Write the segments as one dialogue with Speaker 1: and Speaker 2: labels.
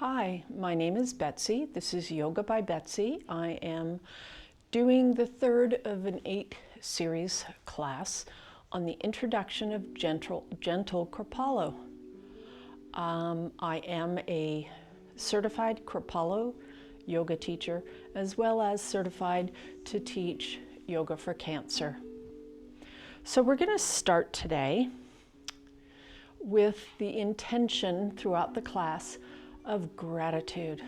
Speaker 1: Hi, my name is Betsy. This is Yoga by Betsy. I am doing the third of an 8-series class on the introduction of gentle Kripalu. I am a certified Kripalu Yoga teacher, as well as certified to teach yoga for cancer. So we're going to start today with the intention throughout the class of gratitude.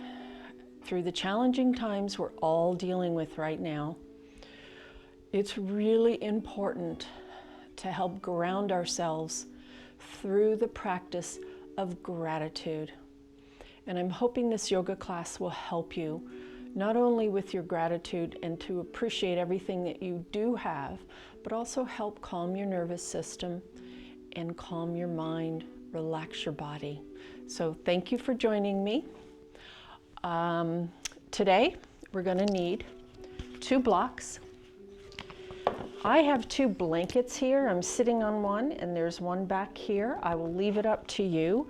Speaker 1: Through the challenging times we're all dealing with right now, it's really important to help ground ourselves through the practice of gratitude. And I'm hoping this yoga class will help you not only with your gratitude and to appreciate everything that you do have, but also help calm your nervous system and calm your mind, relax your body. So thank you for joining me. Today we're going to need 2 blocks. I have 2 blankets here. I'm sitting on one and there's one back here. I will leave it up to you.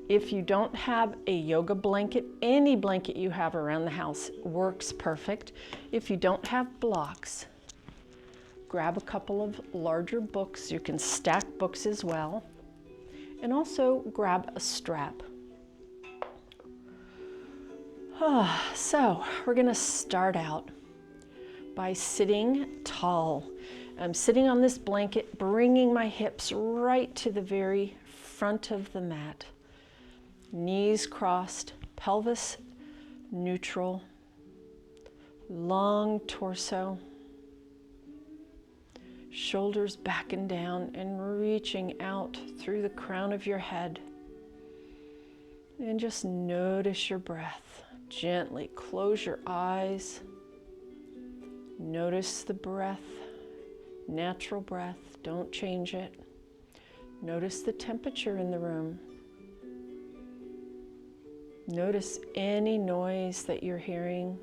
Speaker 1: If you don't have a yoga blanket, any blanket you have around the house works perfect. If you don't have blocks, grab a couple of larger books. You can stack books as well. And also grab a strap. So we're going to start out by sitting tall. I'm sitting on this blanket, bringing my hips right to the very front of the mat. Knees crossed, pelvis neutral, long torso, shoulders back and down and reaching out through the crown of your head. And just notice your breath. Gently close your eyes. Notice the breath, natural breath. Don't change it. Notice the temperature in the room. Notice any noise that you're hearing,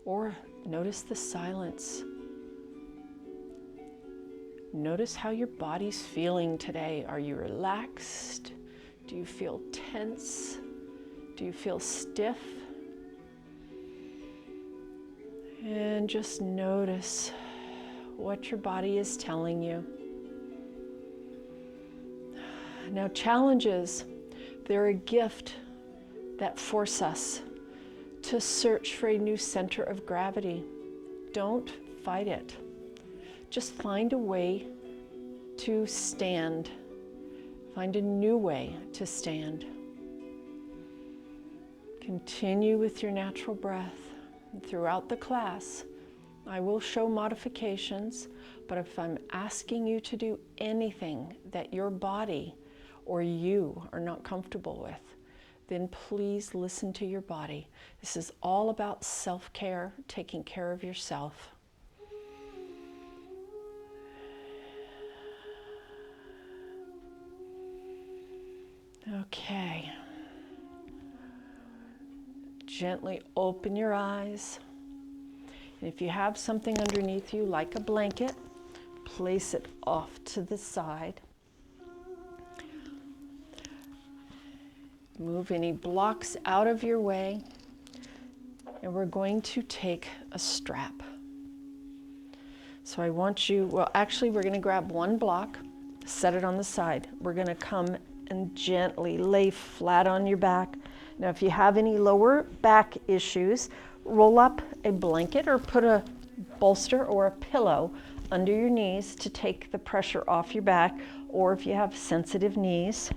Speaker 1: or notice the silence. Notice how your body's feeling today. Are you relaxed? Do you feel tense? Do you feel stiff? And just notice what your body is telling you. Now, challenges, they're a gift that force us to search for a new center of gravity. Don't fight it. Just find a way to stand. Find a new way to stand. Continue with your natural breath. Throughout the class, I will show modifications, but if I'm asking you to do anything that your body or you are not comfortable with, then please listen to your body. This is all about self-care, taking care of yourself. Okay. Gently open your eyes. And if you have something underneath you, like a blanket, place it off to the side. Move any blocks out of your way. And we're going to take a strap. So I want you, well, actually, we're going to grab one block, set it on the side. We're going to come and gently lay flat on your back. Now, if you have any lower back issues, roll up a blanket or put a bolster or a pillow under your knees to take the pressure off your back, or if you have sensitive knees.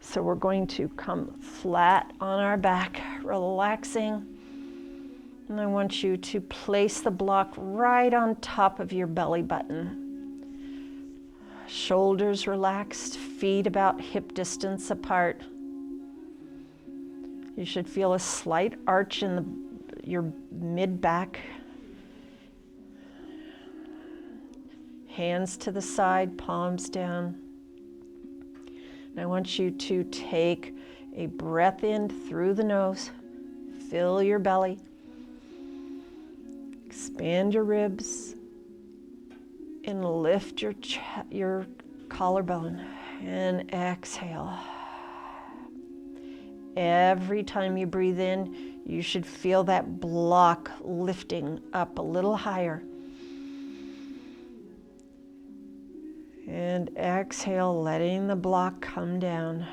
Speaker 1: So we're going to come flat on our back, relaxing. And I want you to place the block right on top of your belly button. Shoulders relaxed, feet about hip distance apart. You should feel a slight arch in your mid-back. Hands to the side, palms down. And I want you to take a breath in through the nose. Fill your belly. Expand your ribs. And lift your collarbone. And exhale. every time you breathe in, you should feel that block lifting up a little higher. And exhale, letting the block come down.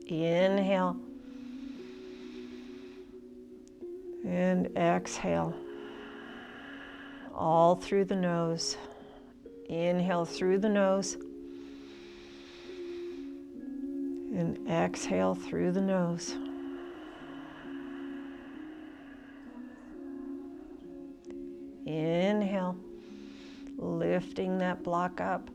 Speaker 1: Inhale. And exhale. All through the nose. Inhale through the nose. And exhale through the nose. Inhale, lifting that block up.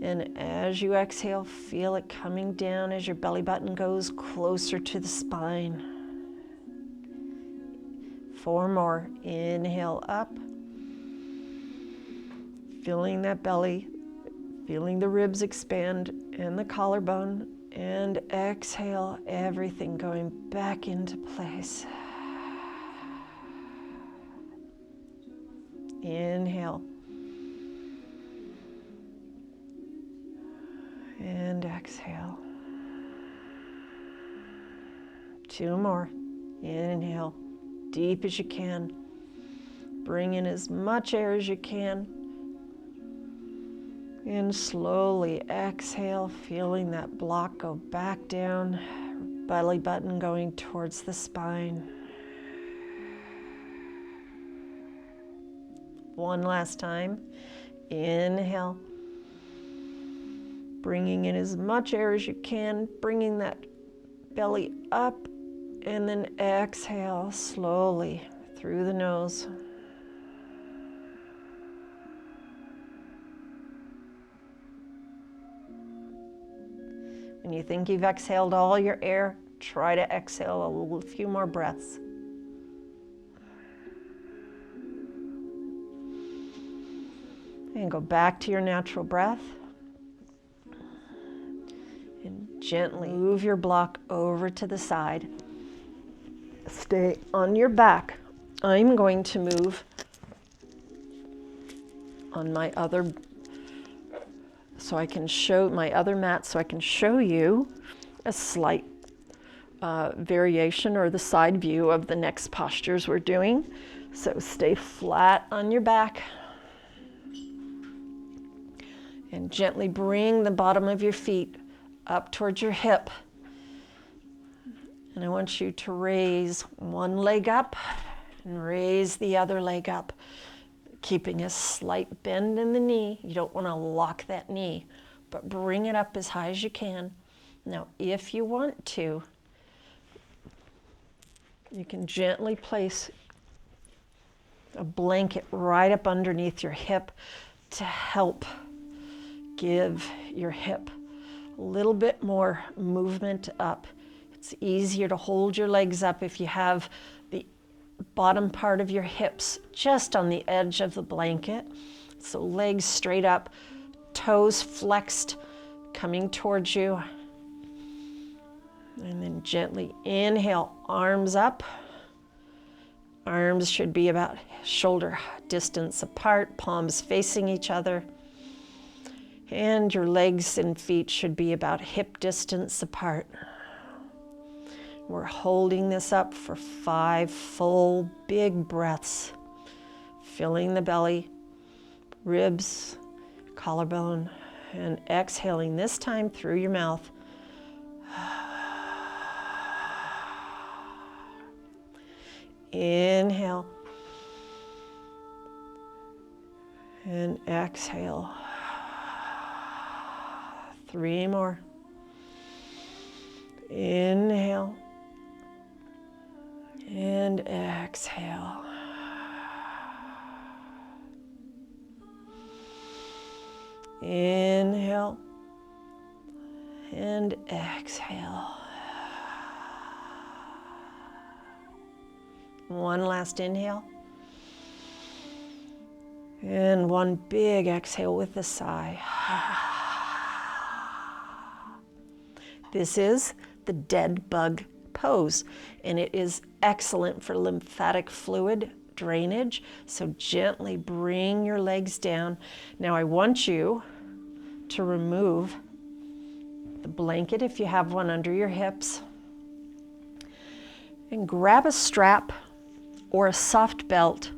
Speaker 1: And as you exhale, feel it coming down as your belly button goes closer to the spine. 4 more. Inhale up. Feeling that belly, feeling the ribs expand and the collarbone. And exhale, everything going back into place. Inhale. And exhale. 2 more. Inhale, deep as you can. Bring in as much air as you can. And slowly exhale, feeling that block go back down, belly button going towards the spine. 1 last time. Inhale. Bringing in as much air as you can, bringing that belly up, and then exhale slowly through the nose. When you think you've exhaled all your air, try to exhale a few more breaths. And go back to your natural breath. And gently move your block over to the side. Stay on your back. I'm going to move on my other so I can show my other mat so I can show you a slight variation or the side view of the next postures we're doing. So stay flat on your back and gently bring the bottom of your feet up towards your hip. And I want you to raise one leg up and raise the other leg up, keeping a slight bend in the knee. You don't want to lock that knee, but bring it up as high as you can. Now, if you want to, you can gently place a blanket right up underneath your hip to help give your hip a little bit more movement up. It's easier to hold your legs up if you have the bottom part of your hips just on the edge of the blanket. So legs straight up, toes flexed, coming towards you. And then gently inhale, arms up. Arms should be about shoulder distance apart, palms facing each other. And your legs and feet should be about hip distance apart. We're holding this up for 5 full big breaths, filling the belly, ribs, collarbone, and exhaling this time through your mouth. Inhale and exhale. 3 more. Inhale and exhale. Inhale and exhale. 1 last inhale. And 1 big exhale with a sigh. This is the dead bug pose, and it is excellent for lymphatic fluid drainage. So gently bring your legs down. Now I want you to remove the blanket if you have one under your hips, and grab a strap or a soft belt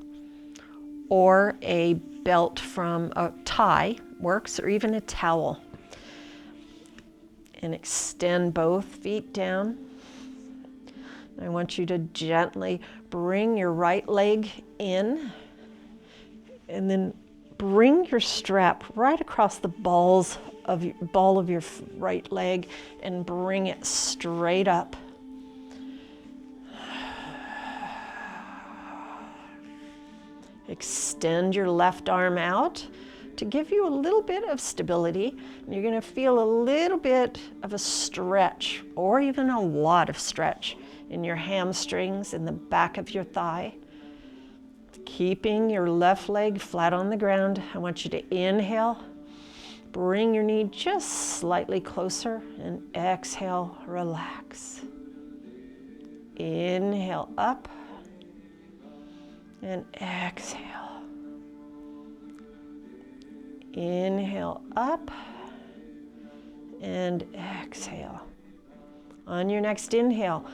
Speaker 1: or a belt from a tie works, or even a towel, and extend both feet down. I want you to gently bring your right leg in and then bring your strap right across the ball of your right leg and bring it straight up. Extend your left arm out to give you a little bit of stability. You're going to feel a little bit of a stretch, or even a lot of stretch in your hamstrings, in the back of your thigh. Keeping your left leg flat on the ground, I want you to inhale, bring your knee just slightly closer, and exhale, relax. Inhale up, and exhale. Inhale up, and exhale. On your next inhale,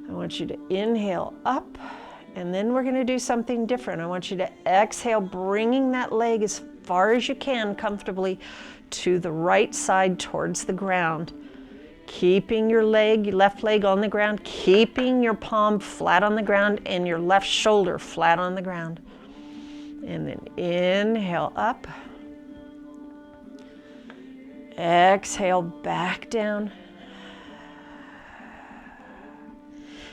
Speaker 1: I want you to inhale up, and then we're going to do something different. I want you to exhale, bringing that leg as far as you can comfortably to the right side towards the ground. Keeping your left leg on the ground, keeping your palm flat on the ground and your left shoulder flat on the ground. And then inhale up. Exhale back down.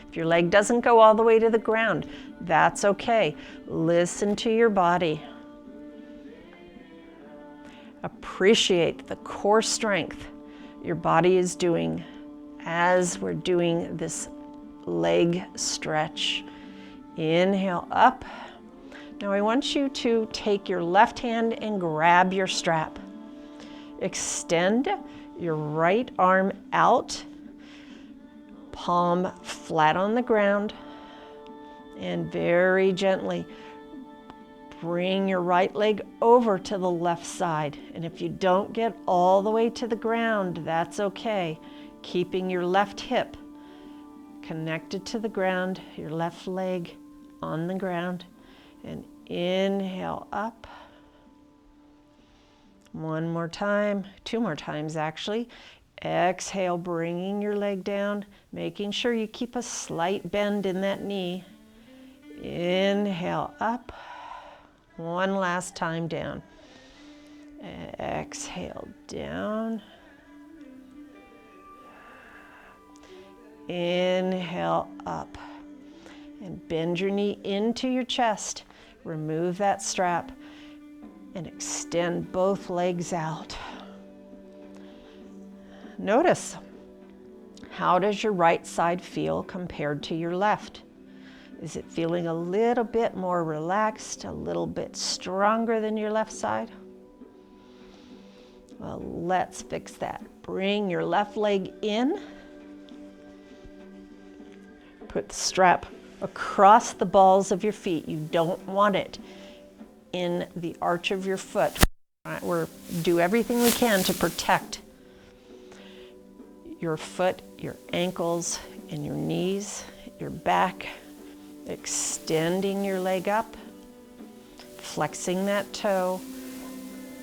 Speaker 1: If your leg doesn't go all the way to the ground, that's okay. Listen to your body. Appreciate the core strength your body is doing as we're doing this leg stretch. Inhale up. Now I want you to take your left hand and grab your strap. Extend your right arm out, palm flat on the ground, and very gently bring your right leg over to the left side. And if you don't get all the way to the ground, that's okay. Keeping your left hip connected to the ground, your left leg on the ground, and inhale up. One more time, two more times actually. Exhale, bringing your leg down, making sure you keep a slight bend in that knee. Inhale up. One last time down. Exhale down. Inhale up. And bend your knee into your chest. Remove that strap and extend both legs out. Notice, how does your right side feel compared to your left? Is it feeling a little bit more relaxed, a little bit stronger than your left side? Well, let's fix that. Bring your left leg in. Put the strap across the balls of your feet. You don't want it in the arch of your foot. We'll do everything we can to protect your foot, your ankles, and your knees, your back. Extending your leg up, flexing that toe,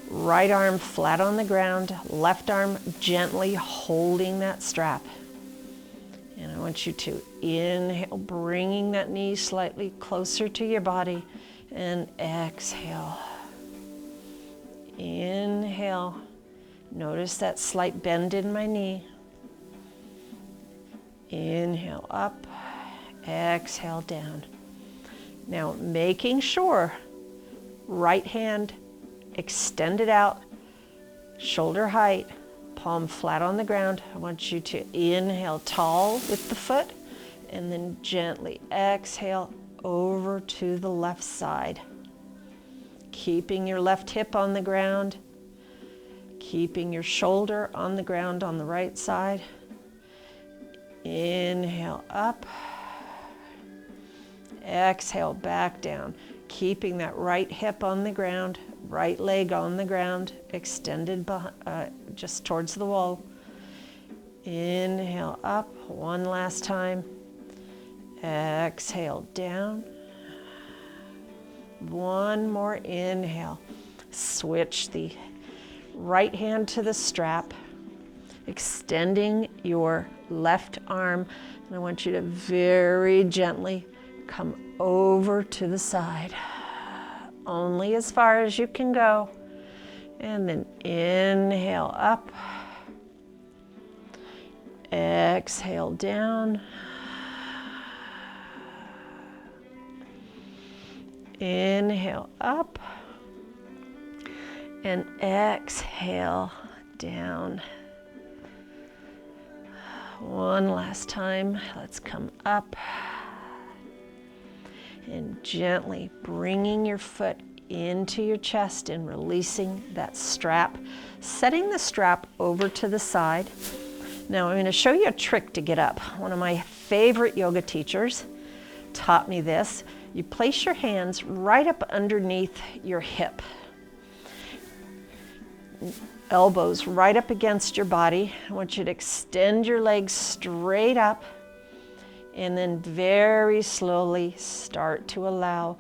Speaker 1: right arm flat on the ground, left arm gently holding that strap. And I want you to inhale, bringing that knee slightly closer to your body, and exhale. Inhale. Notice that slight bend in my knee. Inhale up. Exhale down. Now making sure right hand extended out, shoulder height, palm flat on the ground. I want you to inhale tall with the foot and then gently exhale over to the left side. Keeping your left hip on the ground, keeping your shoulder on the ground on the right side. Inhale up. Exhale back down, keeping that right hip on the ground, right leg on the ground, extended just towards the wall. Inhale up, one last time. Exhale down. One more inhale. Switch the right hand to the strap, extending your left arm. And I want you to very gently come over to the side, only as far as you can go. And then inhale up. Exhale down. Inhale up. And exhale down. One last time. Let's come up. And gently bringing your foot into your chest and releasing that strap. Setting the strap over to the side. Now I'm going to show you a trick to get up. One of my favorite yoga teachers taught me this. You place your hands right up underneath your hip. Elbows right up against your body. I want you to extend your legs straight up and then very slowly start to allow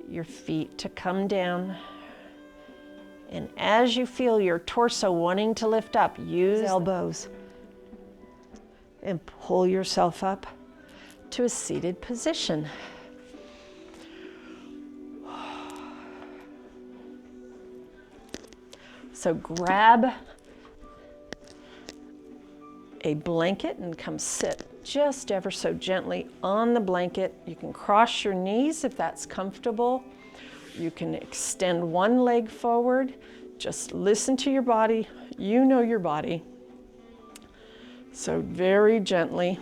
Speaker 1: your feet to come down. And as you feel your torso wanting to lift up, use elbows and pull yourself up to a seated position. So grab a blanket and come sit just ever so gently on the blanket. You can cross your knees if that's comfortable. You can extend one leg forward. Just listen to your body. You know your body. So very gently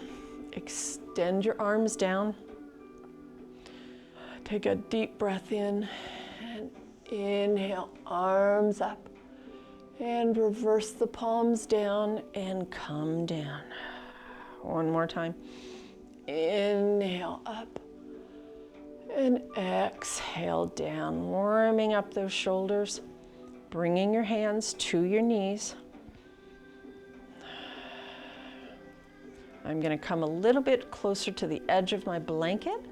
Speaker 1: extend your arms down. Take a deep breath in and inhale, arms up. And reverse the palms down and come down. One more time. Inhale up and exhale down, warming up those shoulders, bringing your hands to your knees. I'm going to come a little bit closer to the edge of my blanket.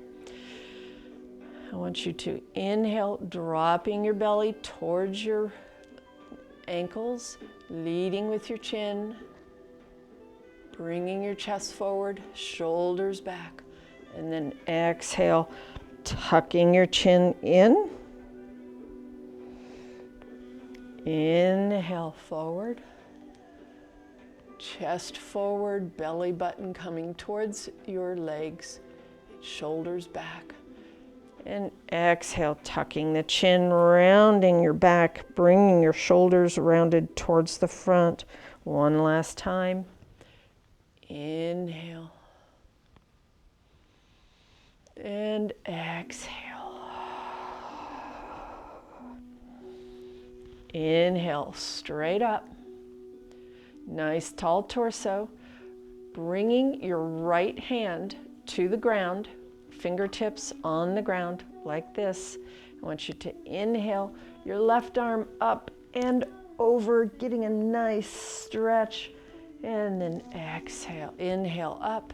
Speaker 1: I want you to inhale, dropping your belly towards your ankles, leading with your chin, bringing your chest forward, shoulders back, and then exhale, tucking your chin in. Inhale forward, chest forward, belly button coming towards your legs, shoulders back. And exhale, tucking the chin, rounding your back, bringing your shoulders rounded towards the front. One last time. Inhale. And exhale. Inhale, straight up. Nice tall torso. Bringing your right hand to the ground. Fingertips on the ground like this. I want you to inhale your left arm up and over, getting a nice stretch, and then exhale. Inhale up,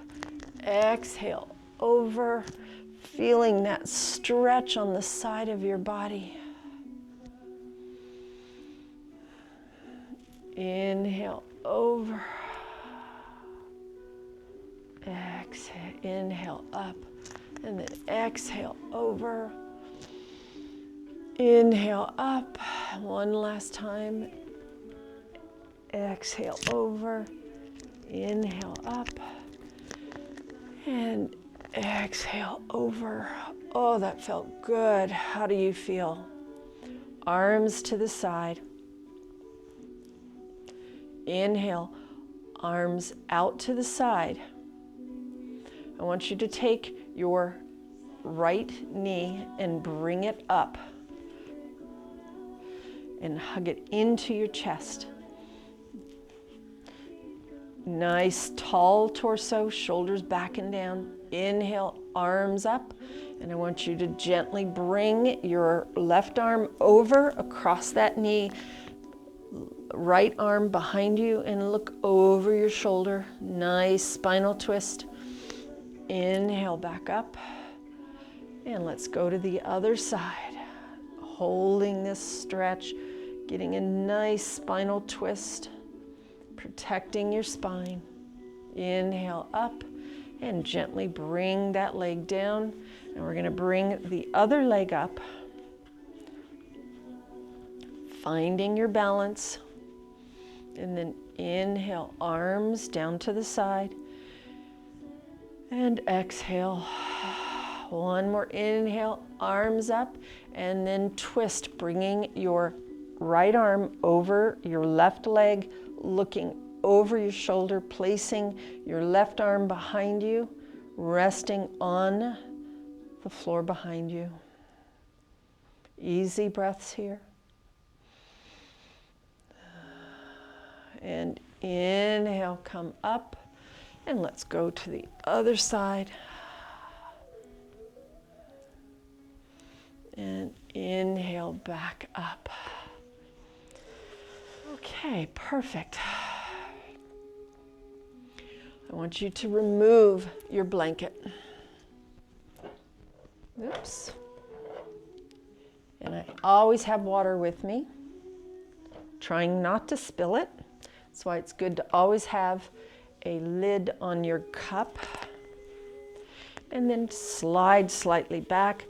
Speaker 1: exhale over, feeling that stretch on the side of your body. Inhale over, exhale, inhale up. And then exhale over. Inhale up. One last time. Exhale over. Inhale up. And exhale over. Oh, that felt good. How do you feel? Arms to the side. Inhale. Arms out to the side. I want you to take your right knee and bring it up and hug it into your chest. Nice tall torso, shoulders back and down. Inhale, arms up, And I want you to gently bring your left arm over across that knee, right arm behind you, and look over your shoulder. Nice spinal twist. Inhale back up. And let's go to the other side. Holding this stretch, getting a nice spinal twist, protecting your spine. Inhale up and gently bring that leg down. And we're going to bring the other leg up, finding your balance. And then inhale, arms down to the side. And exhale. One more inhale, arms up, and then twist, bringing your right arm over your left leg, looking over your shoulder, placing your left arm behind you, resting on the floor behind you. Easy breaths here. And inhale, come up, and let's go to the other side. And inhale back up. Okay, perfect. I want you to remove your blanket. Oops. And I always have water with me, trying not to spill it. That's why it's good to always have a lid on your cup. And then slide slightly back,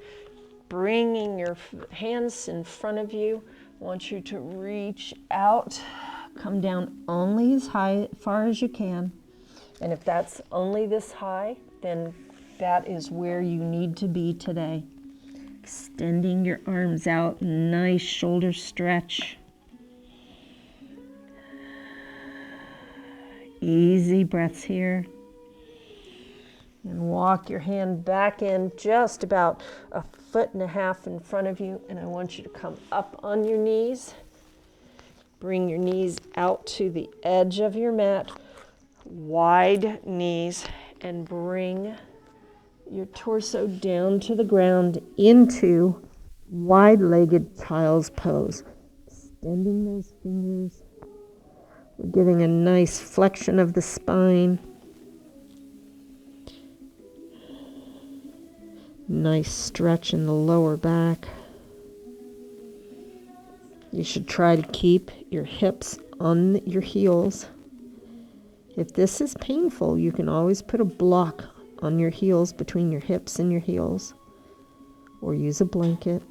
Speaker 1: bringing your hands in front of you. I want you to reach out, come down only as far as you can. And if that's only this high, then that is where you need to be today. Extending your arms out, nice shoulder stretch. Easy breaths here. And walk your hand back in just about 1.5 feet in front of you. And I want you to come up on your knees. Bring your knees out to the edge of your mat. Wide knees. And bring your torso down to the ground into wide-legged child's pose. Extending those fingers. We're getting a nice flexion of the spine. Nice stretch in the lower back. You should try to keep your hips on your heels. If this is painful, you can always put a block on your heels between your hips and your heels, or use a blanket.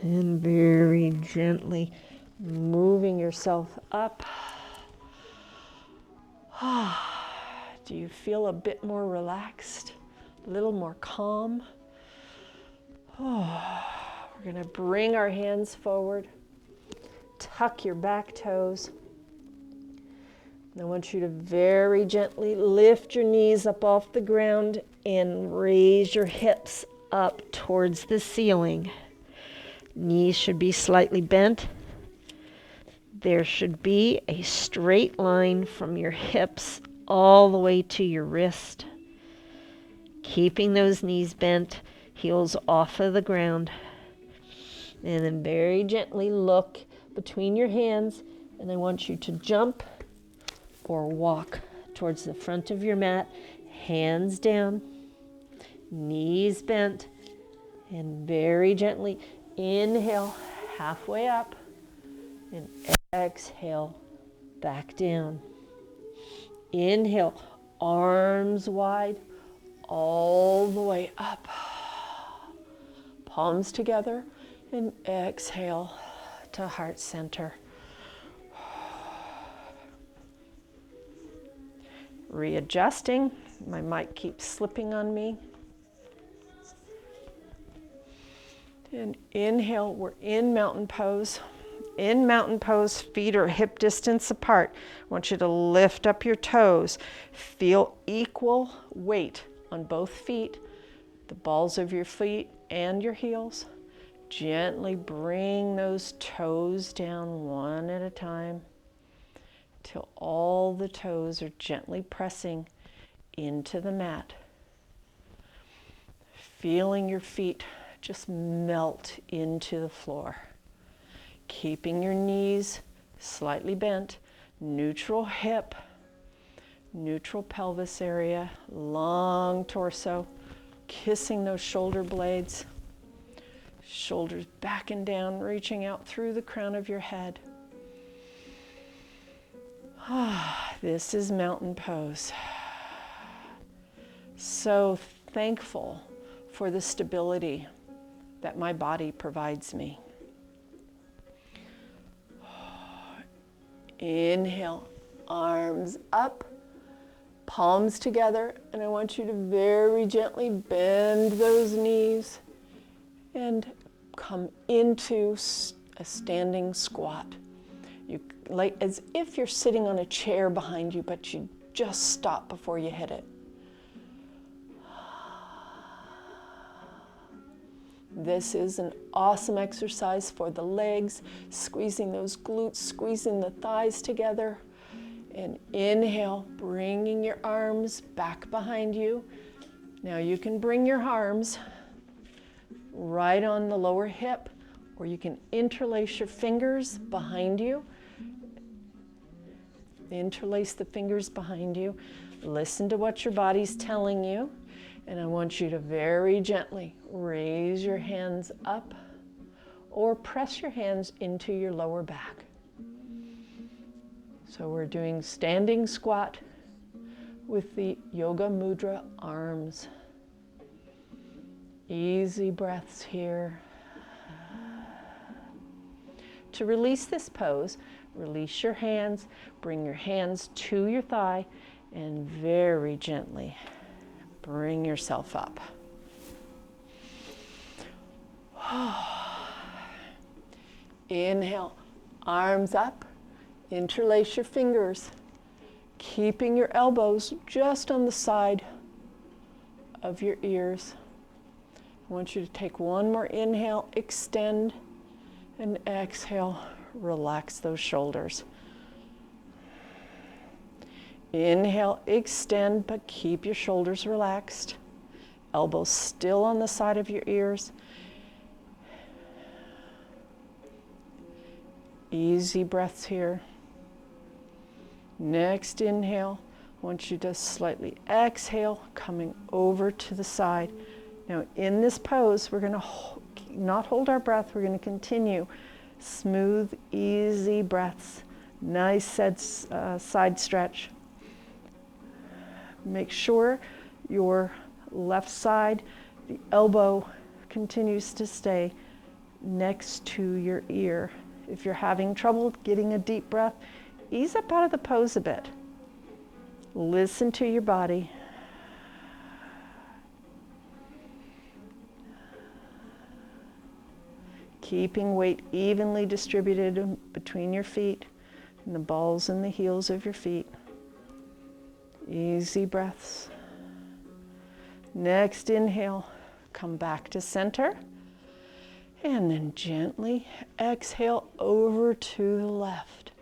Speaker 1: And very gently moving yourself up. Do you feel a bit more relaxed? A little more calm? We're going to bring our hands forward. Tuck your back toes. I want you to very gently lift your knees up off the ground and raise your hips up towards the ceiling. Knees should be slightly bent. There should be a straight line from your hips all the way to your wrist. Keeping those knees bent, heels off of the ground. And then very gently look between your hands, and I want you to jump or walk towards the front of your mat, hands down, knees bent, and very gently inhale halfway up and exhale back down. Inhale, arms wide, all the way up. Palms together, and exhale to heart center. Readjusting. My mic keeps slipping on me. And inhale, we're in mountain pose. In mountain pose, feet are hip distance apart. I want you to lift up your toes. Feel equal weight on both feet, the balls of your feet and your heels. Gently bring those toes down one at a time till all the toes are gently pressing into the mat. feeling your feet just melt into the floor. Keeping your knees slightly bent, neutral hip, neutral pelvis area, long torso, kissing those shoulder blades, shoulders back and down, reaching out through the crown of your head. This is mountain pose. So thankful for the stability that my body provides me. Inhale, arms up, palms together, and I want you to very gently bend those knees and come into a standing squat. You like as if you're sitting on a chair behind you, but you just stop before you hit it. This is an awesome exercise for the legs, squeezing those glutes, squeezing the thighs together. And inhale, bringing your arms back behind you. Now you can bring your arms right on the lower hip, or you can interlace your fingers behind you. Interlace the fingers behind you. Listen to what your body's telling you. And I want you to very gently raise your hands up or press your hands into your lower back. So we're doing standing squat with the yoga mudra arms. Easy breaths here. To release this pose, release your hands, bring your hands to your thigh, and very gently bring yourself up. Inhale, arms up, interlace your fingers, keeping your elbows just on the side of your ears. I want you to take one more inhale, extend, and exhale, relax those shoulders. Inhale, extend, but keep your shoulders relaxed. Elbows still on the side of your ears. Easy breaths here. Next inhale, I want you to slightly exhale, coming over to the side. Now in this pose, we're going to not hold our breath, we're going to continue. Smooth, easy breaths. Nice side stretch. Make sure your left side, the elbow continues to stay next to your ear. If you're having trouble getting a deep breath, ease up out of the pose a bit. Listen to your body. Keeping weight evenly distributed between your feet and the balls and the heels of your feet. Easy breaths. Next inhale, come back to center. And then gently exhale over to the left.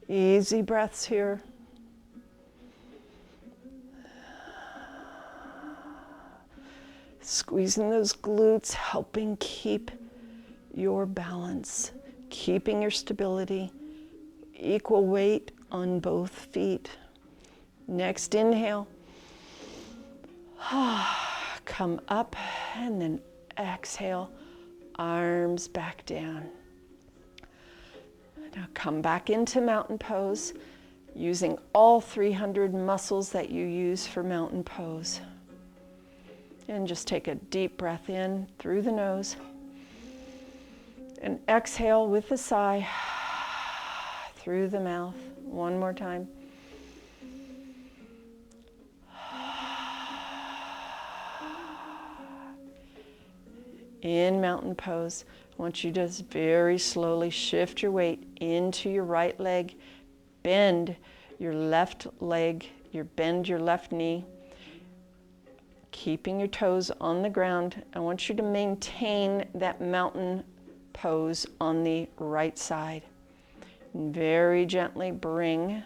Speaker 1: Easy breaths here. Squeezing those glutes, helping keep your balance, keeping your stability, equal weight on both feet. Next inhale. Come up and then exhale, arms back down. Now come back into mountain pose, using all 300 muscles that you use for mountain pose. And just take a deep breath in through the nose. And exhale with a sigh through the mouth. One more time. In mountain pose, I want you to just very slowly shift your weight into your right leg. Bend your left leg, bend your left knee. Keeping your toes on the ground. I want you to maintain that mountain pose on the right side. And very gently bring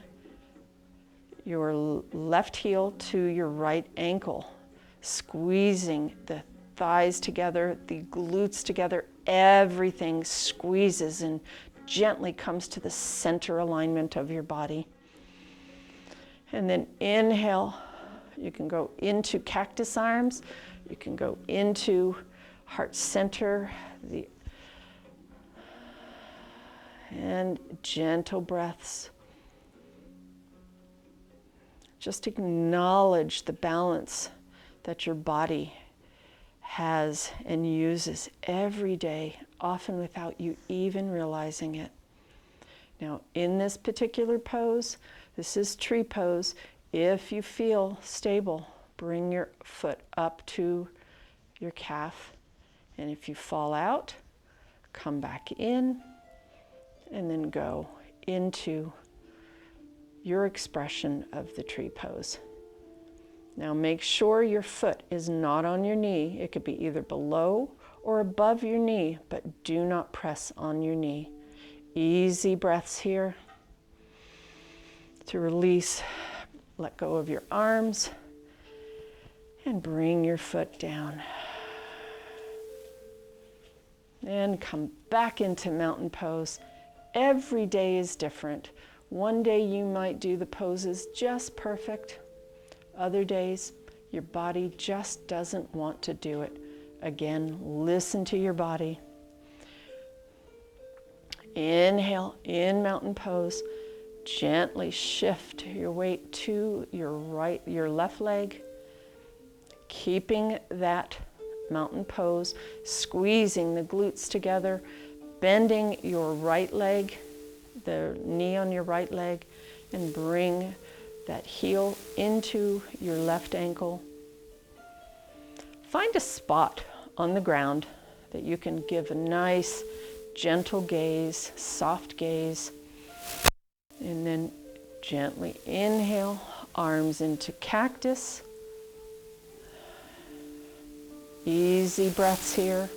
Speaker 1: your left heel to your right ankle, squeezing the thighs together, the glutes together. Everything squeezes and gently comes to the center alignment of your body. And then inhale. You can go into cactus arms. You can go into heart center. And gentle breaths. Just acknowledge the balance that your body has and uses every day, often without you even realizing it. Now, in this particular pose, this is tree pose. If you feel stable, bring your foot up to your calf. And if you fall out, come back in and then go into your expression of the tree pose. Now make sure your foot is not on your knee. It could be either below or above your knee, but do not press on your knee. Easy breaths here to release. Let go of your arms and bring your foot down. And come back into mountain pose. Every day is different. One day you might do the poses just perfect. Other days, your body just doesn't want to do it. Again, listen to your body. Inhale, in mountain pose. Gently shift your weight to your left leg. Keeping that mountain pose, squeezing the glutes together, bending your right leg, the knee on your right leg, and bring that heel into your left ankle. Find a spot on the ground that you can give a nice, gentle gaze, soft gaze, and then gently inhale, arms into cactus. Easy breaths here.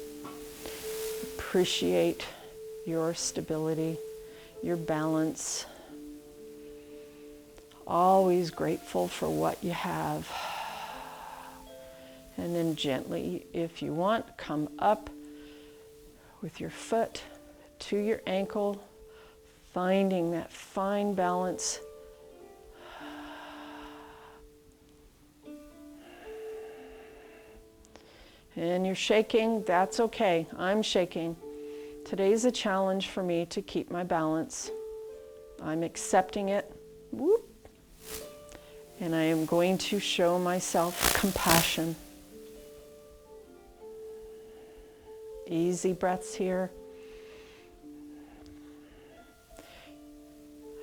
Speaker 1: Appreciate your stability, your balance. Always grateful for what you have. And then gently, if you want, come up with your foot to your ankle, finding that fine balance. And you're shaking, that's okay. I'm shaking. Today's a challenge for me to keep my balance. I'm accepting it. Whoop. And I am going to show myself compassion. Easy breaths here.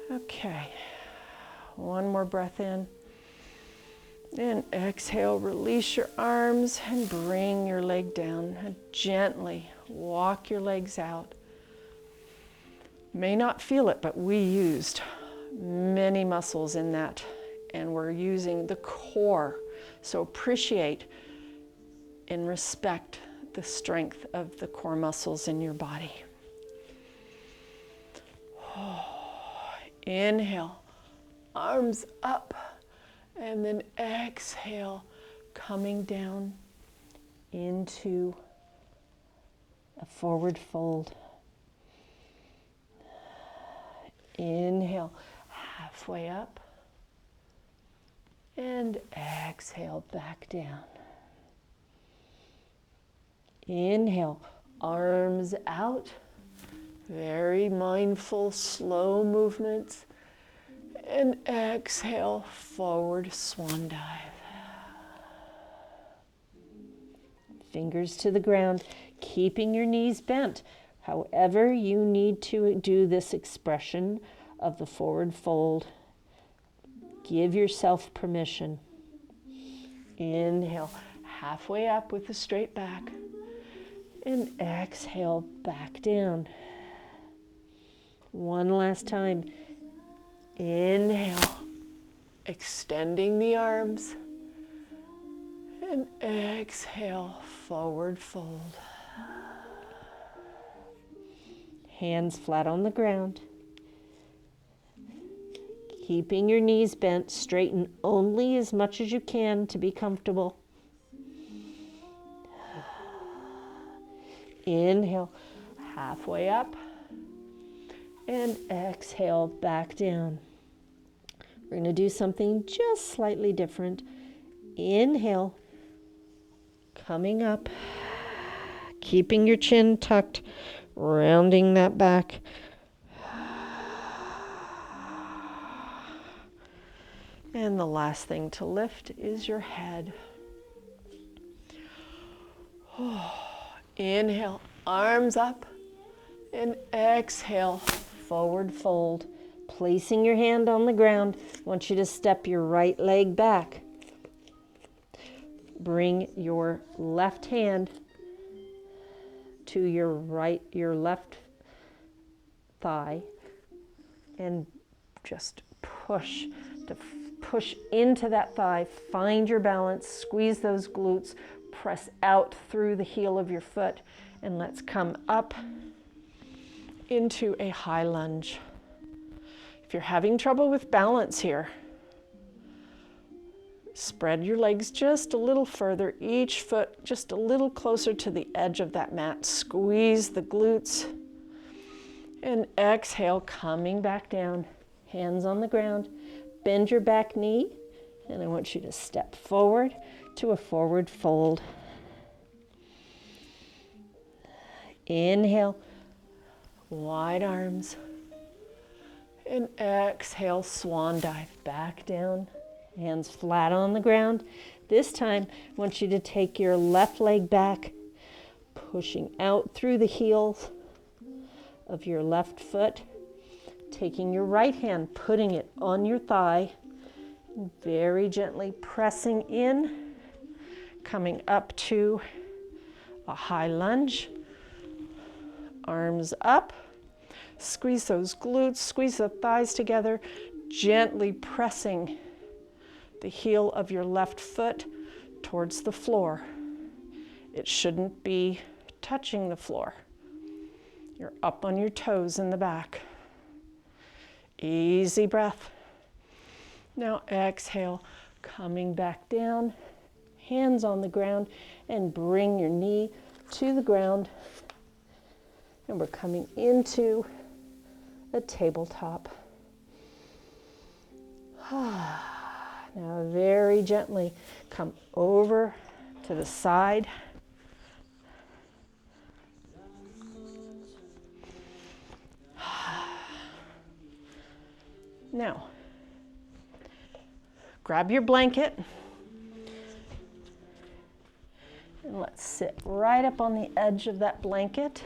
Speaker 1: Okay. One more breath in. And exhale, release your arms and bring your leg down and gently walk your legs out. You may not feel it, but we used many muscles in that, and we're using the core. So appreciate and respect the strength of the core muscles in your body. Inhale, arms up. And then exhale, coming down into a forward fold. Inhale, halfway up. And exhale, back down. Inhale, arms out. Very mindful, slow movements. And exhale, forward swan dive. Fingers to the ground, keeping your knees bent. However you need to do this expression of the forward fold, give yourself permission. Inhale, halfway up with a straight back. And exhale, back down. One last time. Inhale, extending the arms, and exhale, forward fold. Hands flat on the ground.
Speaker 2: Keeping your knees bent, straighten only as much as you can to be comfortable. Inhale, halfway up, and exhale back down. We're going to do something just slightly different. Inhale, coming up, keeping your chin tucked, rounding that back. And the last thing to lift is your head. Inhale, arms up, and exhale, forward fold. Placing your hand on the ground, I want you to step your right leg back. Bring your left hand to your left thigh, and just push into that thigh. Find your balance, squeeze those glutes, press out through the heel of your foot, and let's come up into a high lunge. If you're having trouble with balance here, spread your legs just a little further, each foot just a little closer to the edge of that mat. Squeeze the glutes, and exhale, coming back down, hands on the ground. Bend your back knee, and I want you to step forward to a forward fold. Inhale, wide arms, and exhale, swan dive back down, hands flat on the ground. This time, I want you to take your left leg back, pushing out through the heels of your left foot, taking your right hand, putting it on your thigh, very gently pressing in, coming up to a high lunge, arms up, squeeze those glutes, squeeze the thighs together, gently pressing the heel of your left foot towards the floor. It shouldn't be touching the floor. You're up on your toes in the back. Easy breath. Now exhale, coming back down, hands on the ground, and bring your knee to the ground. And we're coming into a tabletop. Now very gently come over to the side. Now, grab your blanket and let's sit right up on the edge of that blanket.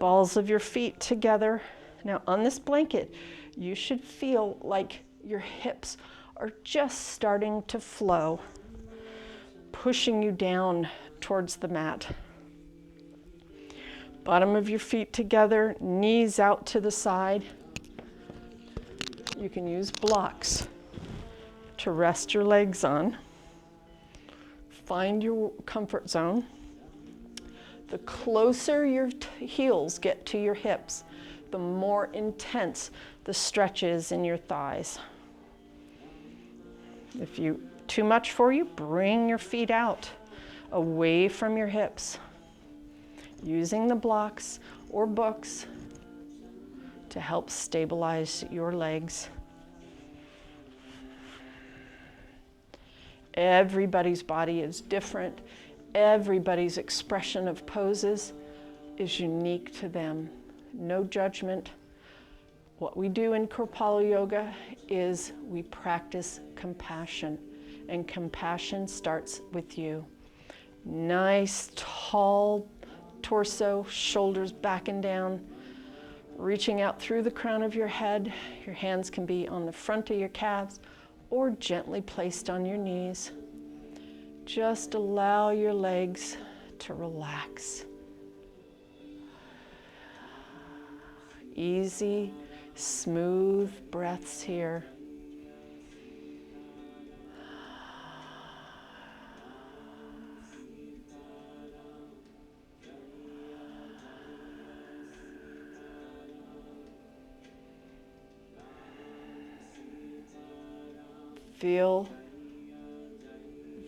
Speaker 2: Balls of your feet together. Now on this blanket, you should feel like your hips are just starting to flow, pushing you down towards the mat. Bottom of your feet together, knees out to the side. You can use blocks to rest your legs on. Find your comfort zone. The closer your heels get to your hips, the more intense the stretch is in your thighs. If too much for you, bring your feet out, away from your hips, using the blocks or books to help stabilize your legs. Everybody's body is different. Everybody's expression of poses is unique to them. No judgment. What we do in Kripalu Yoga is we practice compassion, and compassion starts with you. Nice, tall torso, shoulders back and down, reaching out through the crown of your head. Your hands can be on the front of your calves or gently placed on your knees. Just allow your legs to relax. Easy, smooth breaths here.
Speaker 1: Feel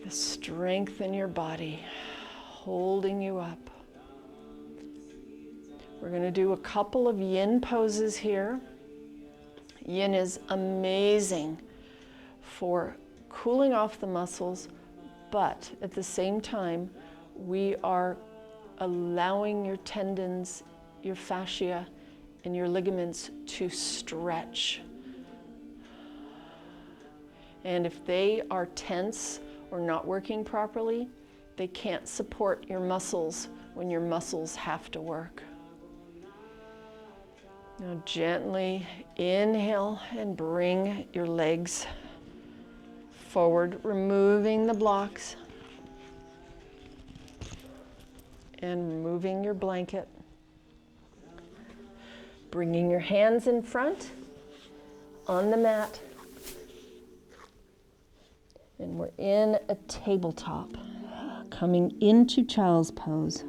Speaker 1: the strength in your body holding you up. We're going to do a couple of yin poses here. Yin is amazing for cooling off the muscles, but at the same time, we are allowing your tendons, your fascia, and your ligaments to stretch. And if they are tense or not working properly, they can't support your muscles when your muscles have to work. Now gently inhale and bring your legs forward, removing the blocks and removing your blanket. Bringing your hands in front on the mat. And we're in a tabletop, coming into child's pose.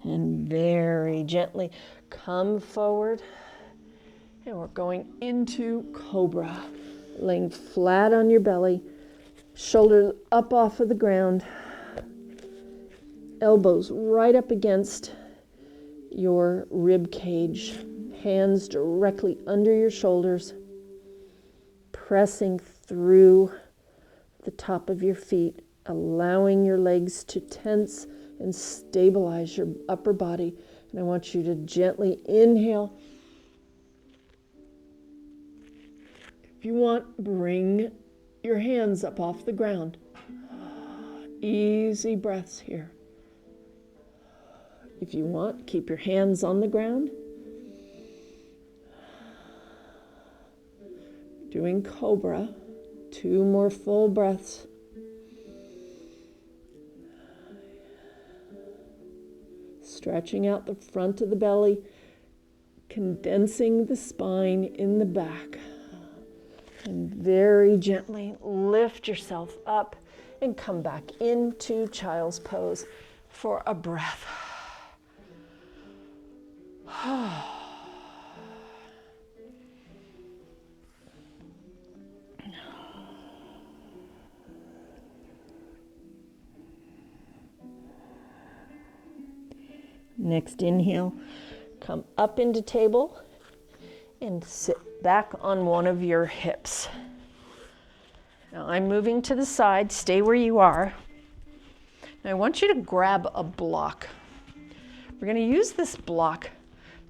Speaker 1: And very gently come forward. And we're going into cobra, laying flat on your belly, shoulders up off of the ground, elbows right up against your rib cage, hands directly under your shoulders, pressing through the top of your feet, allowing your legs to tense and stabilize your upper body. And I want you to gently inhale. If you want, bring your hands up off the ground. Easy breaths here. If you want, keep your hands on the ground. Doing cobra, 2 more full breaths. Stretching out the front of the belly, condensing the spine in the back. And very gently lift yourself up and come back into child's pose for a breath. Next inhale, come up into table and sit back on one of your hips. Now I'm moving to the side, stay where you are. Now I want you to grab a block. We're going to use this block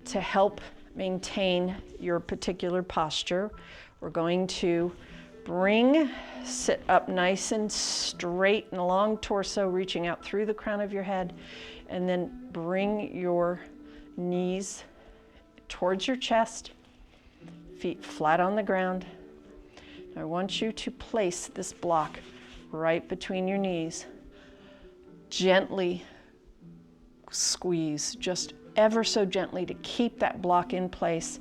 Speaker 1: to help maintain your particular posture. We're going to sit up nice and straight and long torso, reaching out through the crown of your head, and then bring your knees towards your chest, feet flat on the ground. I want you to place this block right between your knees. Gently squeeze, just ever so gently, to keep that block in place.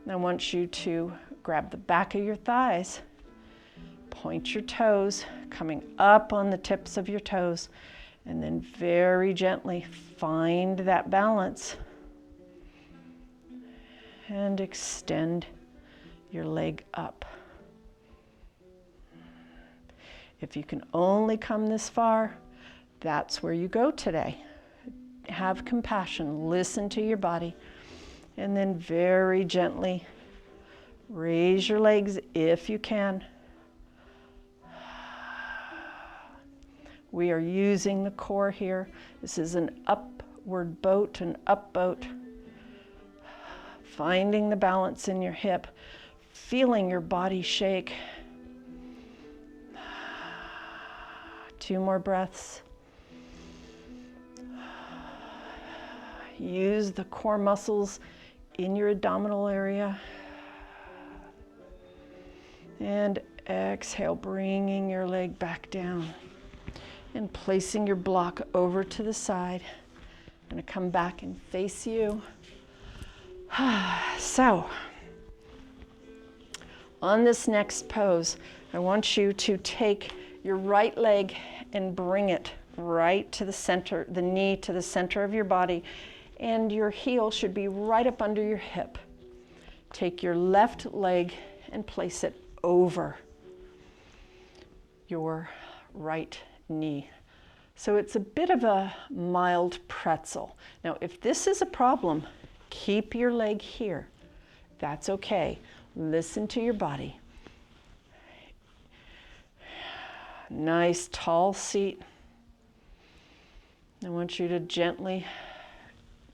Speaker 1: And I want you to grab the back of your thighs, point your toes, coming up on the tips of your toes, and then very gently find that balance and extend your leg up. If you can only come this far, that's where you go today. Have compassion, listen to your body, and then very gently raise your legs if you can. We are using the core here. This is an upward boat, an up boat. Finding the balance in your hip, feeling your body shake. 2 more breaths. Use the core muscles in your abdominal area. And exhale, bringing your leg back down and placing your block over to the side. I'm going to come back and face you. So, on this next pose, I want you to take your right leg and bring it right to the center, the knee to the center of your body, and your heel should be right up under your hip. take your left leg and place it over your right knee. So it's a bit of a mild pretzel. Now, if this is a problem, keep your leg here. That's okay. Listen to your body. Nice tall seat. I want you to gently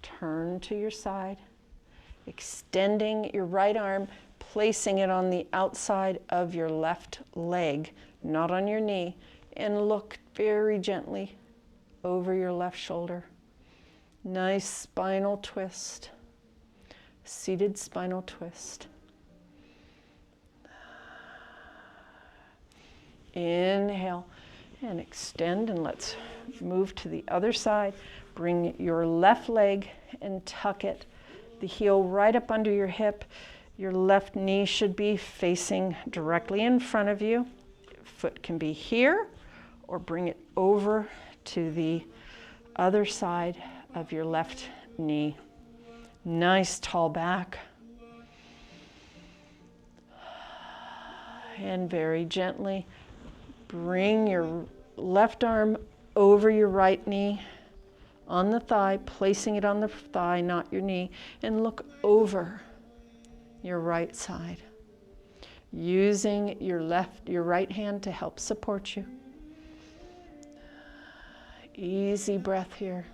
Speaker 1: turn to your side, extending your right arm, placing it on the outside of your left leg, not on your knee, and look very gently over your left shoulder. Nice spinal twist, seated spinal twist. Inhale and extend, and let's move to the other side. Bring your left leg and tuck it, the heel right up under your hip. Your left knee should be facing directly in front of you. Foot can be here, or bring it over to the other side of your left knee. Nice tall back. And very gently bring your left arm over your right knee on the thigh, placing it on the thigh, not your knee, and look over your right side, using your right hand to help support you. Easy breath here.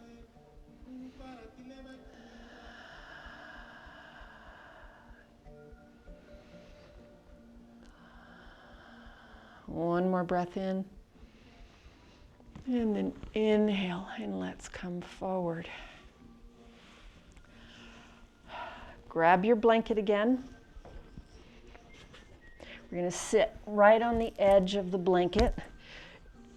Speaker 1: One more breath in. And then inhale, and let's come forward. Grab your blanket again. We're going to sit right on the edge of the blanket.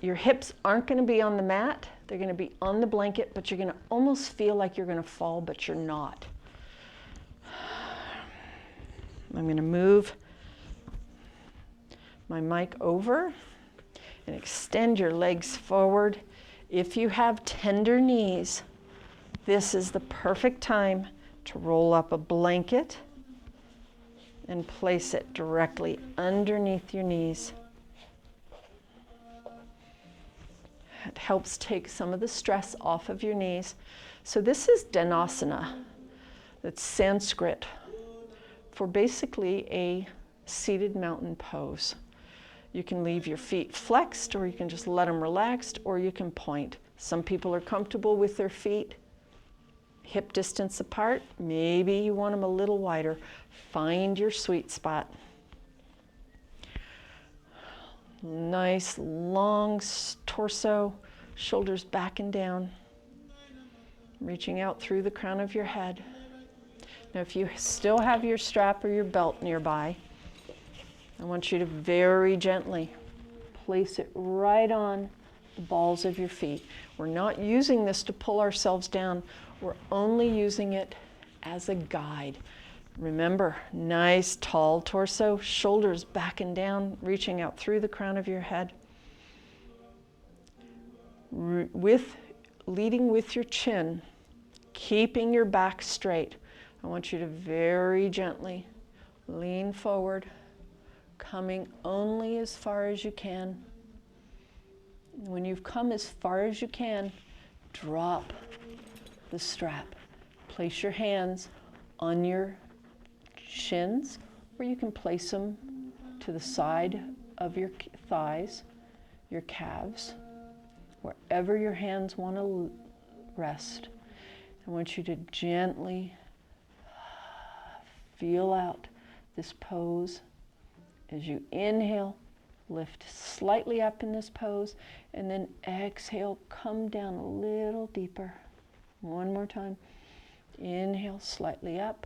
Speaker 1: Your hips aren't going to be on the mat. They're going to be on the blanket, but you're going to almost feel like you're going to fall, but you're not. I'm going to move my mic over and extend your legs forward. If you have tender knees, this is the perfect time to roll up a blanket and place it directly underneath your knees. It helps take some of the stress off of your knees. So this is Dhanasana. That's Sanskrit for basically a seated mountain pose. You can leave your feet flexed, or you can just let them relaxed, or you can point. Some people are comfortable with their feet hip distance apart. Maybe you want them a little wider. Find your sweet spot. Nice long torso, shoulders back and down, reaching out through the crown of your head. Now, if you still have your strap or your belt nearby, I want you to very gently place it right on the balls of your feet. We're not using this to pull ourselves down. We're only using it as a guide. Remember, nice tall torso, shoulders back and down, reaching out through the crown of your head. Leading with your chin, keeping your back straight. I want you to very gently lean forward, coming only as far as you can. When you've come as far as you can, drop the strap. Place your hands on your shins, or you can place them to the side of your thighs, your calves, wherever your hands want to rest. I want you to gently feel out this pose. As you inhale, lift slightly up in this pose, and then exhale, come down a little deeper. One more time. Inhale slightly up,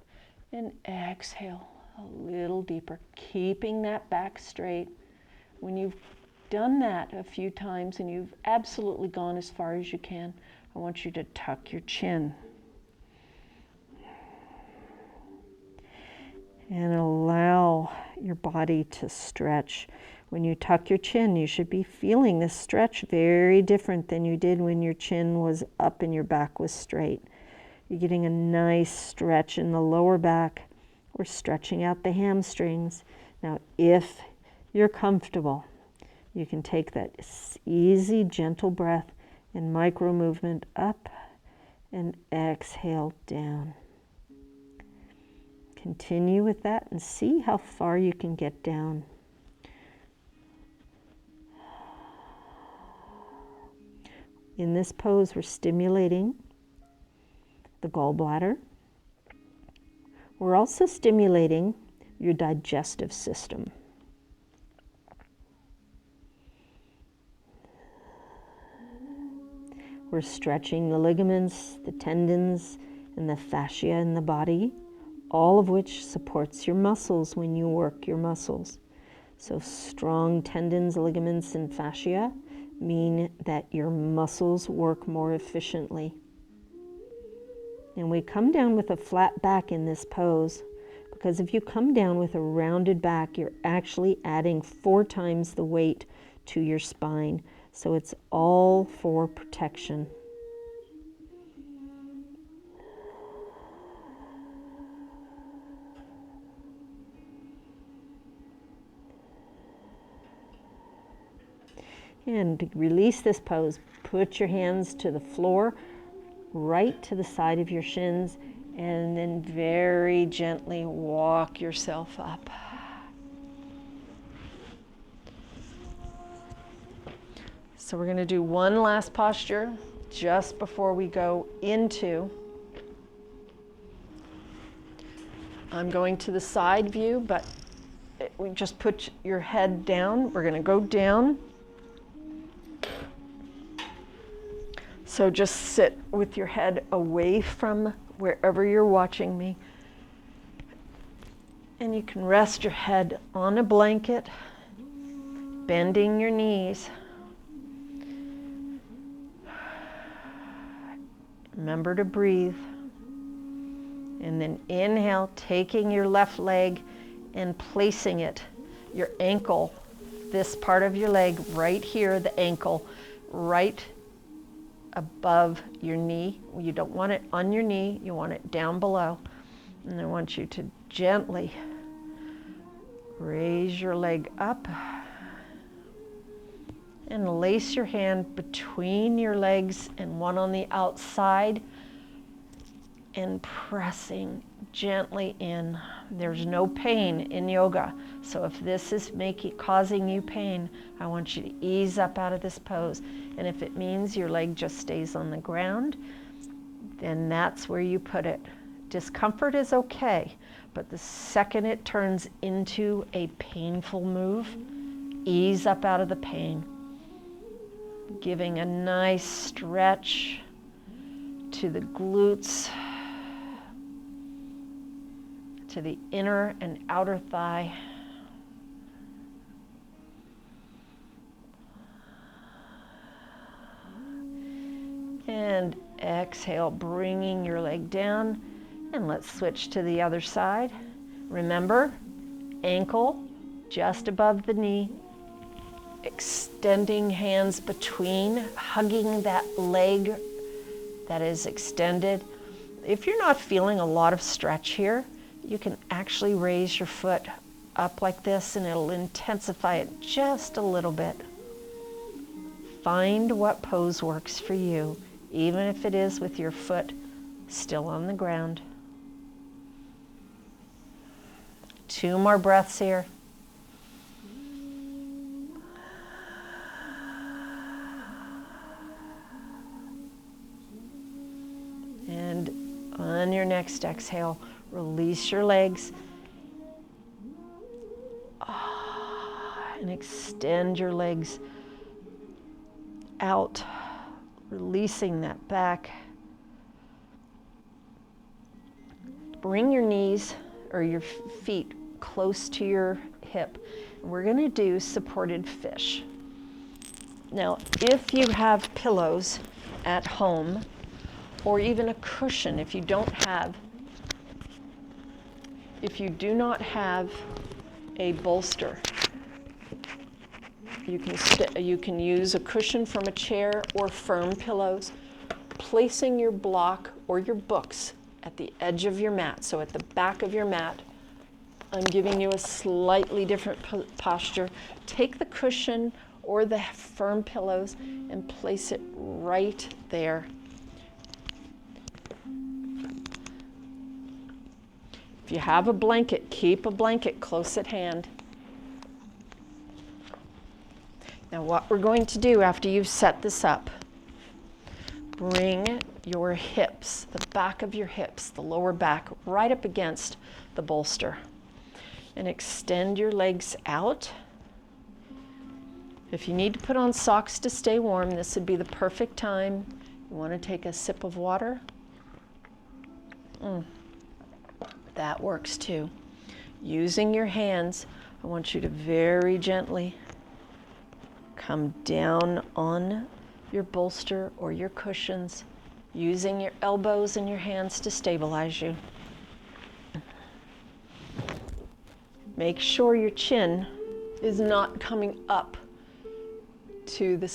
Speaker 1: and exhale a little deeper, keeping that back straight. When you've done that a few times and you've absolutely gone as far as you can, I want you to tuck your chin. And allow your body to stretch. When you tuck your chin, you should be feeling this stretch very different than you did when your chin was up and your back was straight. You're getting a nice stretch in the lower back,
Speaker 2: We're stretching out the hamstrings. Now, if you're comfortable, you can take that easy, gentle breath and micro movement up and exhale down. Continue with that and see how far you can get down. In this pose, we're stimulating the gallbladder. We're also stimulating your digestive system. We're stretching the ligaments, the tendons, and the fascia in the body, all of which supports your muscles when you work your muscles. So strong tendons, ligaments, and fascia mean that your muscles work more efficiently. And we come down with a flat back in this pose, because if you come down with a rounded back, you're actually adding 4 times the weight to your spine. So it's all for protection. And to release this pose, put your hands to the floor, right to the side of your shins, and then very gently walk yourself up. So we're going to do one last posture just before we go into. I'm going to the side view, but we just put your head down. We're going to go down. So just sit with your head away from wherever you're watching me. And you can rest your head on a blanket, bending your knees. Remember to breathe. And then inhale, taking your left leg and placing it, your ankle, this part of your leg right here, the ankle, right above your knee. You don't want it on your knee, you want it down below. And I want you to gently raise your leg up and lace your hand between your legs and one on the outside and pressing gently in. There's no pain in yoga. So if this is causing you pain, I want you to ease up out of this pose. And if it means your leg just stays on the ground, then that's where you put it. Discomfort is okay, but the second it turns into a painful move, ease up out of the pain. Giving a nice stretch to the glutes, to the inner and outer thigh. And exhale, bringing your leg down. And let's switch to the other side. Remember, ankle just above the knee. Extending hands between, hugging that leg that is extended. If you're not feeling a lot of stretch here, you can actually raise your foot up like this and it'll intensify it just a little bit. Find what pose works for you, even if it is with your foot still on the ground. 2 more breaths here. And on your next exhale, release your legs and extend your legs out, releasing that back. Bring your knees or your feet close to your hip. We're going to do supported fish. Now, if you have pillows at home, or even a cushion, if you do not have a bolster, you can use a cushion from a chair or firm pillows, placing your block or your books at the edge of your mat, so at the back of your mat,
Speaker 1: I'm giving you a slightly different posture. Take the cushion or the firm pillows and place it right there. If you have a blanket, keep a blanket close at hand. Now what we're going to do after you've set this up, bring your hips, the back of your hips, the lower back, right up against the bolster. And extend your legs out. If you need to put on socks to stay warm, this would be the perfect time. You want to take a sip of water? That works too. Using your hands, I want you to very gently come down on your bolster or your cushions, using your elbows and your hands to stabilize you. Make sure your chin is not coming up to the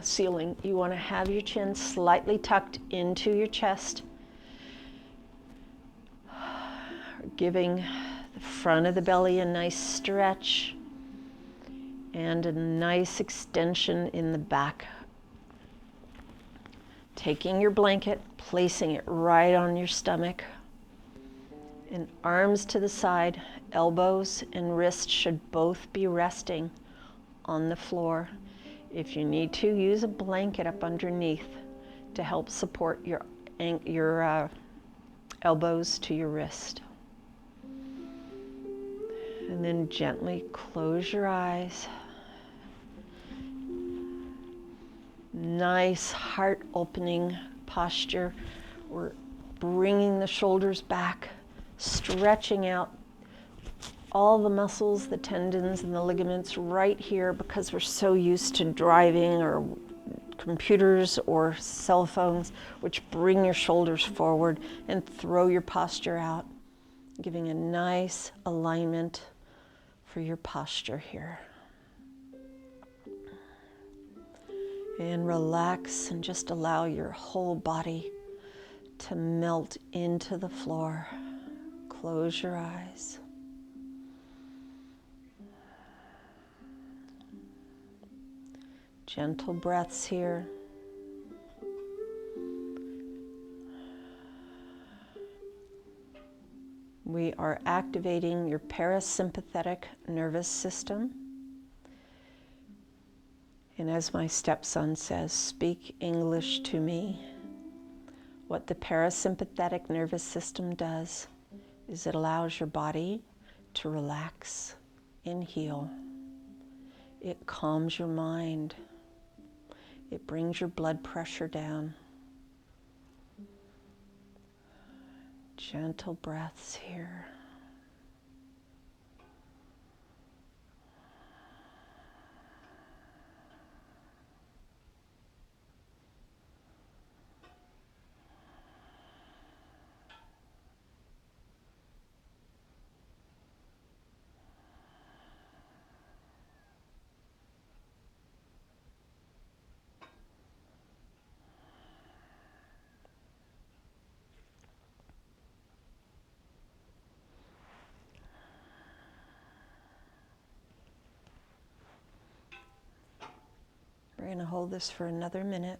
Speaker 1: ceiling. You want to have your chin slightly tucked into your chest, giving the front of the belly a nice stretch and a nice extension in the back. Taking your blanket, placing it right on your stomach, and arms to the side, elbows and wrists should both be resting on the floor. If you need to, use a blanket up underneath to help support your elbows to your wrist. And then gently close your eyes. Nice heart-opening posture. We're bringing the shoulders back, stretching out all the muscles, the tendons, and the ligaments right here because we're so used to driving or computers or cell phones, which bring your shoulders forward and throw your posture out, giving a nice alignment for your posture here. And relax and just allow your whole body to melt into the floor. Close your eyes. Gentle breaths here. We are activating your parasympathetic nervous system. And as my stepson says, speak English to me. What the parasympathetic nervous system does is it allows your body to relax and heal. It calms your mind. It brings your blood pressure down. Gentle breaths here. We're going to hold this for another minute.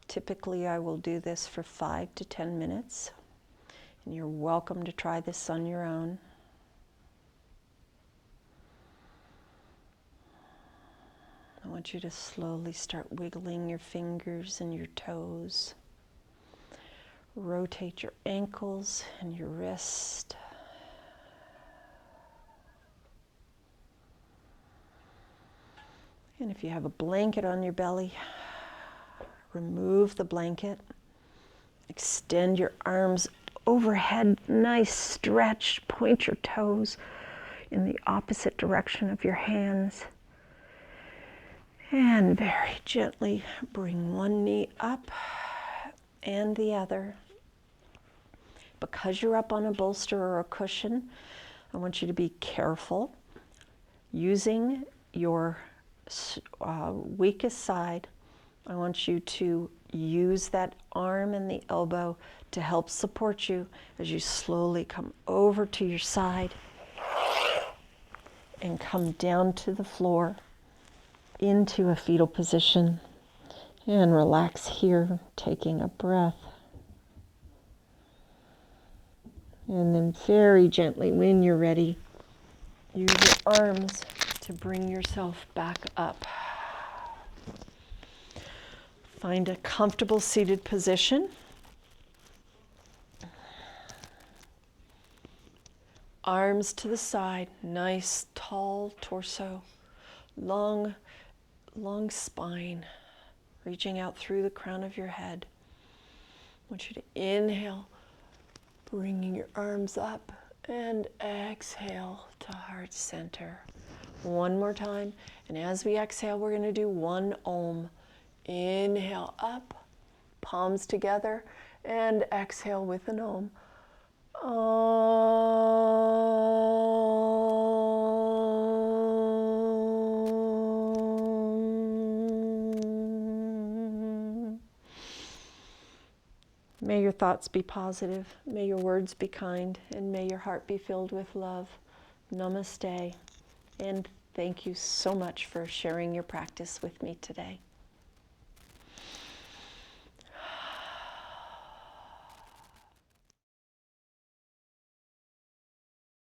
Speaker 1: Typically, I will do this for 5 to 10 minutes, and you're welcome to try this on your own. I want you to slowly start wiggling your fingers and your toes. Rotate your ankles and your wrist. And if you have a blanket on your belly, remove the blanket. Extend your arms overhead, nice stretch. Point your toes in the opposite direction of your hands. And very gently bring one knee up and the other. Because you're up on a bolster or a cushion, I want you to be careful. Using your weakest side, I want you to use that arm and the elbow to help support you as you slowly come over to your side
Speaker 2: and come down to the floor into a fetal position and relax here, taking a breath. And then very gently, when you're ready, use your arms to bring yourself back up. Find a comfortable seated position. Arms to the side, nice tall torso, long spine, reaching out through the crown of your head. I want you to inhale, bringing your arms up, and exhale to heart center. One more time, and as we exhale, we're going to do one Om. Inhale up, palms together, and exhale with an Om. Om. May your thoughts be positive, may your words be kind, and may your heart be filled with love. Namaste, and thank you so much for sharing your practice with me today.